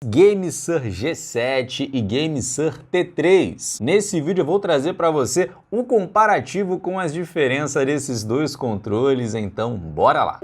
GameSir G7 e GameSir T3. Nesse vídeo eu vou trazer para você um comparativo com as diferenças desses dois controles, então bora lá!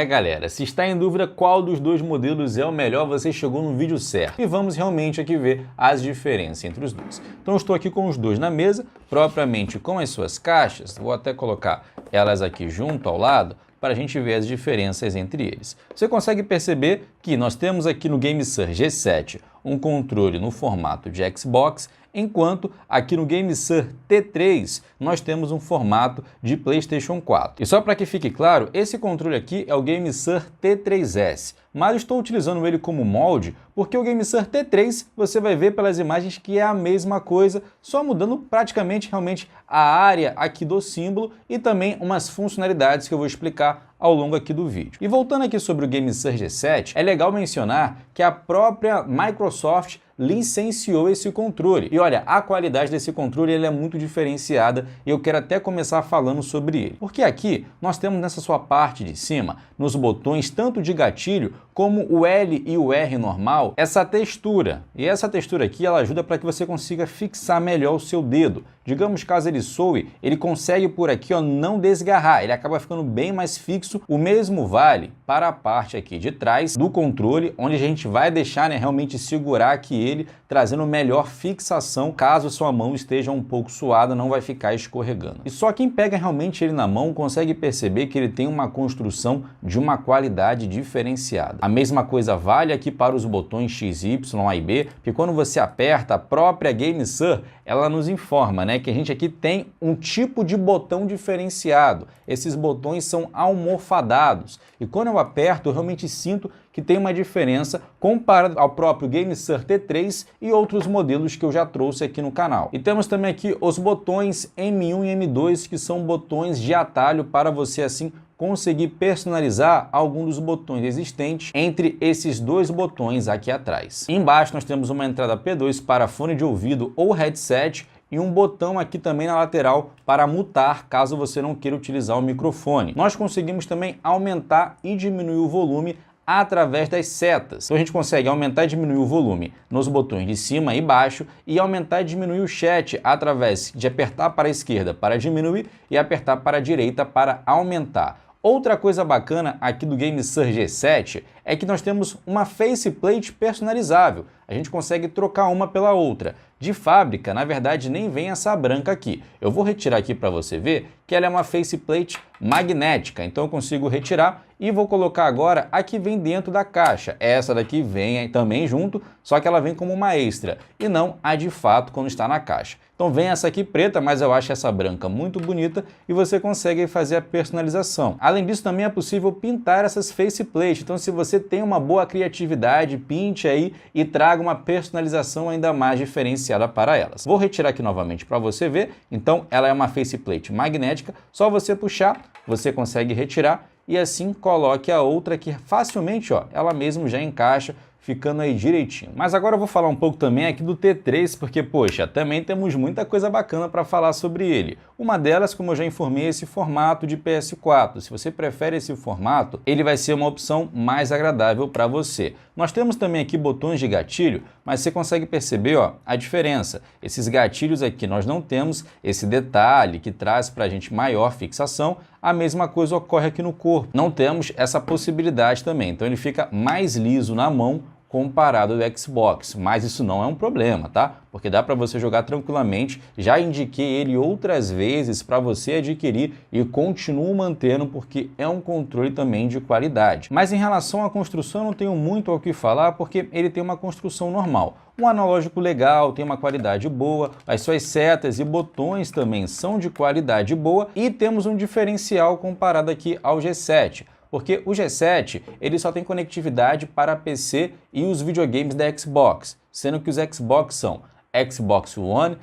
Galera, se está em dúvida qual dos dois modelos é o melhor, você chegou no vídeo certo. E vamos realmente aqui ver as diferenças entre os dois. Então eu estou aqui com os dois na mesa, propriamente com as suas caixas. Vou até colocar elas aqui junto ao lado, para a gente ver as diferenças entre eles. Você consegue perceber que nós temos aqui no GameSir G7 um controle no formato de Xbox, enquanto aqui no GameSir T3 nós temos um formato de PlayStation 4. E só para que fique claro, esse controle aqui é o GameSir T3S, mas eu estou utilizando ele como molde porque o GameSir T3 você vai ver pelas imagens que é a mesma coisa, só mudando praticamente realmente a área aqui do símbolo e também umas funcionalidades que eu vou explicar ao longo aqui do vídeo. E voltando aqui sobre o GameSir G7, é legal mencionar que a própria Microsoft licenciou esse controle. E olha, a qualidade desse controle é muito diferenciada e eu quero até começar falando sobre ele. Porque aqui nós temos nessa sua parte de cima, nos botões tanto de gatilho como o L e o R normal, essa textura. E essa textura aqui ela ajuda para que você consiga fixar melhor o seu dedo. Digamos, caso ele soe, ele consegue por aqui não desgarrar, ele acaba ficando bem mais fixo. O mesmo vale para a parte aqui de trás do controle, onde a gente vai deixar realmente segurar aqui ele, trazendo melhor fixação, caso sua mão esteja um pouco suada, não vai ficar escorregando. E só quem pega realmente ele na mão consegue perceber que ele tem uma construção de uma qualidade diferenciada. A mesma coisa vale aqui para os botões X, Y, A e B, que quando você aperta, a própria GameSir, ela nos informa, que a gente aqui tem um tipo de botão diferenciado. Esses botões são almofadados. E quando eu aperto, eu realmente sinto que tem uma diferença comparado ao próprio GameSir T3 e outros modelos que eu já trouxe aqui no canal. E temos também aqui os botões M1 e M2, que são botões de atalho para você assim conseguir personalizar algum dos botões existentes entre esses dois botões aqui atrás. Embaixo nós temos uma entrada P2 para fone de ouvido ou headset e um botão aqui também na lateral para mutar, caso você não queira utilizar o microfone. Nós conseguimos também aumentar e diminuir o volume através das setas. Então a gente consegue aumentar e diminuir o volume nos botões de cima e baixo e aumentar e diminuir o chat através de apertar para a esquerda para diminuir e apertar para a direita para aumentar. Outra coisa bacana aqui do GameSir G7 é que nós temos uma faceplate personalizável. A gente consegue trocar uma pela outra. De fábrica, na verdade, nem vem essa branca aqui. Eu vou retirar aqui para você ver que ela é uma faceplate magnética. Então eu consigo retirar e vou colocar agora a que vem dentro da caixa. Essa daqui vem também junto, só que ela vem como uma extra e não a de fato quando está na caixa. Então vem essa aqui preta, mas eu acho essa branca muito bonita e você consegue fazer a personalização. Além disso, também é possível pintar essas faceplates. Então se você tem uma boa criatividade, pinte aí e traga uma personalização ainda mais diferenciada para elas. Vou retirar aqui novamente para você ver. Então ela é uma faceplate magnética, só você puxar, você consegue retirar e assim coloque a outra que facilmente, ela mesmo já encaixa, ficando aí direitinho. Mas agora eu vou falar um pouco também aqui do T3, porque, poxa, também temos muita coisa bacana para falar sobre ele. Uma delas, como eu já informei, é esse formato de PS4. Se você prefere esse formato, ele vai ser uma opção mais agradável para você. Nós temos também aqui botões de gatilho, mas você consegue perceber a diferença. Esses gatilhos aqui nós não temos esse detalhe que traz para a gente maior fixação. A mesma coisa ocorre aqui no corpo. Não temos essa possibilidade também. Então ele fica mais liso na mão comparado ao Xbox, mas isso não é um problema, tá? Porque dá para você jogar tranquilamente. Já indiquei ele outras vezes para você adquirir e continuo mantendo porque é um controle também de qualidade. Mas em relação à construção eu não tenho muito o que falar porque ele tem uma construção normal. Um analógico legal, tem uma qualidade boa, as suas setas e botões também são de qualidade boa e temos um diferencial comparado aqui ao G7. Porque o G7 ele só tem conectividade para PC e os videogames da Xbox, sendo que os Xbox são Xbox One,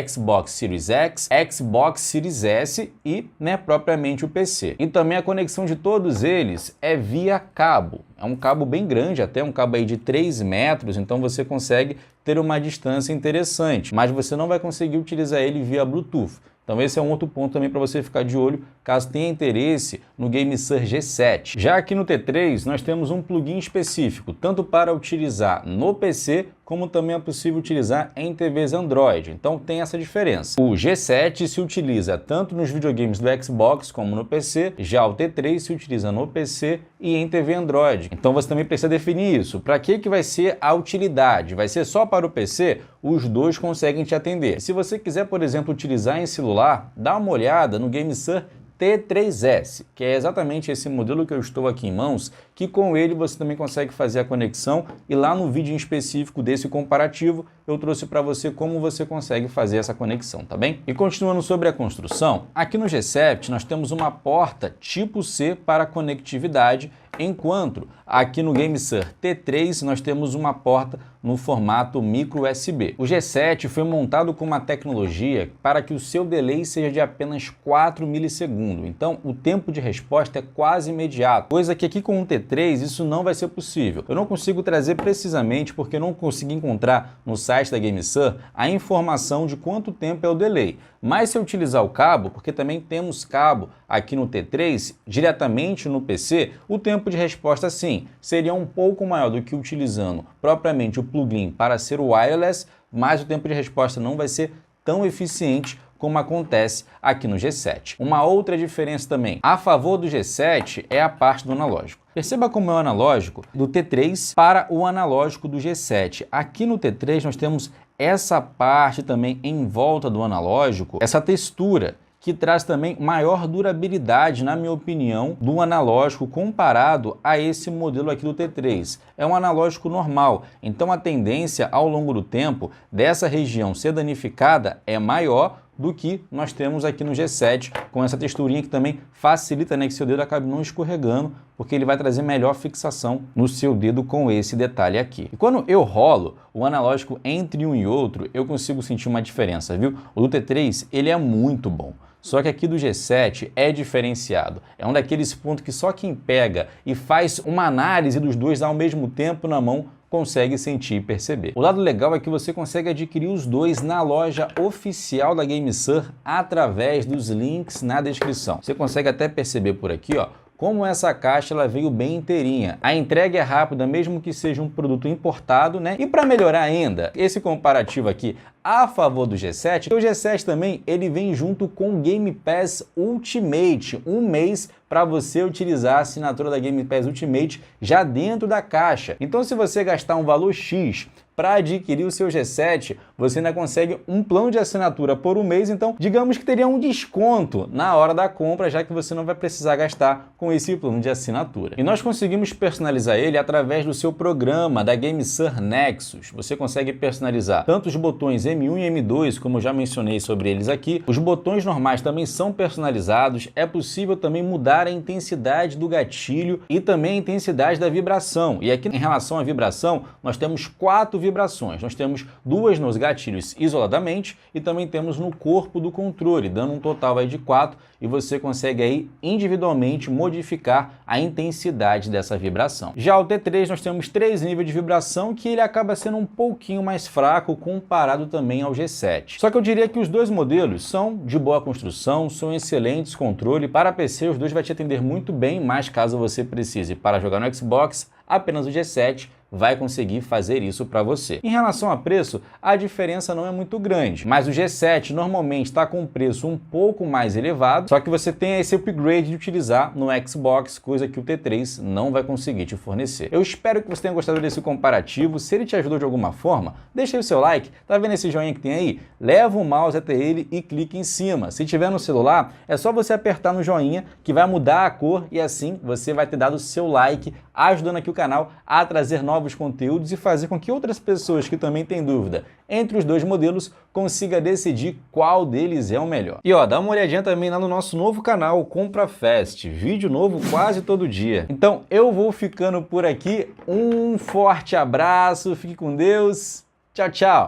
Xbox Series X, Xbox Series S e propriamente o PC. E também a conexão de todos eles é via cabo. É um cabo bem grande, até um cabo aí de 3 metros, então você consegue ter uma distância interessante, mas você não vai conseguir utilizar ele via Bluetooth. Então esse é um outro ponto também para você ficar de olho, caso tenha interesse no GameSir G7. Já aqui no T3, nós temos um plugin específico, tanto para utilizar no PC, como também é possível utilizar em TVs Android. Então tem essa diferença. O G7 se utiliza tanto nos videogames do Xbox como no PC, já o T3 se utiliza no PC e em TV Android. Então você também precisa definir isso. Para que vai ser a utilidade? Vai ser só para o PC? Os dois conseguem te atender. Se você quiser, por exemplo, utilizar em celular, dá uma olhada no GameSir T3S, que é exatamente esse modelo que eu estou aqui em mãos, que com ele você também consegue fazer a conexão, e lá no vídeo em específico desse comparativo eu trouxe para você como você consegue fazer essa conexão, tá bem? E continuando sobre a construção, aqui no G7 nós temos uma porta tipo C para conectividade, enquanto aqui no GameSir T3 nós temos uma porta no formato micro USB. O G7 foi montado com uma tecnologia para que o seu delay seja de apenas 4 milissegundos, então o tempo de resposta é quase imediato, coisa que aqui com o T3 isso não vai ser possível. Eu não consigo trazer precisamente porque eu não consegui encontrar no site da GameSir a informação de quanto tempo é o delay, mas se eu utilizar o cabo, porque também temos cabo aqui no T3, diretamente no PC, o tempo de resposta sim, seria um pouco maior do que utilizando propriamente o plugin para ser wireless, mas o tempo de resposta não vai ser tão eficiente como acontece aqui no G7. Uma outra diferença também a favor do G7 é a parte do analógico. Perceba como é o analógico do T3 para o analógico do G7. Aqui no T3 nós temos essa parte também em volta do analógico, essa textura, que traz também maior durabilidade, na minha opinião, do analógico comparado a esse modelo aqui do T3. É um analógico normal, então a tendência ao longo do tempo dessa região ser danificada é maior do que nós temos aqui no G7, com essa texturinha que também facilita, né, que seu dedo acabe não escorregando, porque ele vai trazer melhor fixação no seu dedo com esse detalhe aqui. E quando eu rolo o analógico entre um e outro, eu consigo sentir uma diferença, viu? O do T3, ele é muito bom. Só que aqui do G7 é diferenciado. É um daqueles pontos que só quem pega e faz uma análise dos dois ao mesmo tempo na mão consegue sentir e perceber. O lado legal é que você consegue adquirir os dois na loja oficial da GameSir através dos links na descrição. Você consegue até perceber por aqui, ó, como essa caixa ela veio bem inteirinha. A entrega é rápida, mesmo que seja um produto importado, né? E para melhorar ainda, esse comparativo aqui a favor do G7, o G7 também ele vem junto com o Game Pass Ultimate, um mês para você utilizar a assinatura da Game Pass Ultimate já dentro da caixa. Então se você gastar um valor X para adquirir o seu G7, você ainda consegue um plano de assinatura por um mês, então digamos que teria um desconto na hora da compra, já que você não vai precisar gastar com esse plano de assinatura. E nós conseguimos personalizar ele através do seu programa da GameSir Nexus. Você consegue personalizar tanto os botões M1 e M2, como eu já mencionei sobre eles aqui. Os botões normais também são personalizados, é possível também mudar a intensidade do gatilho e também a intensidade da vibração. E aqui em relação à vibração, nós temos 4 vibrações. Nós temos 2 nos gatilhos isoladamente e também temos no corpo do controle, dando um total aí de 4, e você consegue aí individualmente modificar a intensidade dessa vibração. Já o T3 nós temos 3 níveis de vibração, que ele acaba sendo um pouquinho mais fraco comparado também ao G7. Só que eu diria que os dois modelos são de boa construção, são excelentes controle. Para PC os dois vai te atender muito bem, mas caso você precise para jogar no Xbox, apenas o G7 vai conseguir fazer isso para você. Em relação a preço, a diferença não é muito grande, mas o G7 normalmente está com um preço um pouco mais elevado, só que você tem esse upgrade de utilizar no Xbox, coisa que o T3 não vai conseguir te fornecer. Eu espero que você tenha gostado desse comparativo. Se ele te ajudou de alguma forma, deixa aí o seu like. Tá vendo esse joinha que tem aí? Leva o mouse até ele e clique em cima. Se tiver no celular, é só você apertar no joinha que vai mudar a cor, e assim você vai ter dado o seu like, ajudando aqui o canal a trazer novos conteúdos e fazer com que outras pessoas que também têm dúvida entre os dois modelos consiga decidir qual deles é o melhor. E ó, dá uma olhadinha também lá no nosso novo canal, Compra Fest, vídeo novo quase todo dia. Então eu vou ficando por aqui, um forte abraço, fique com Deus, tchau, tchau!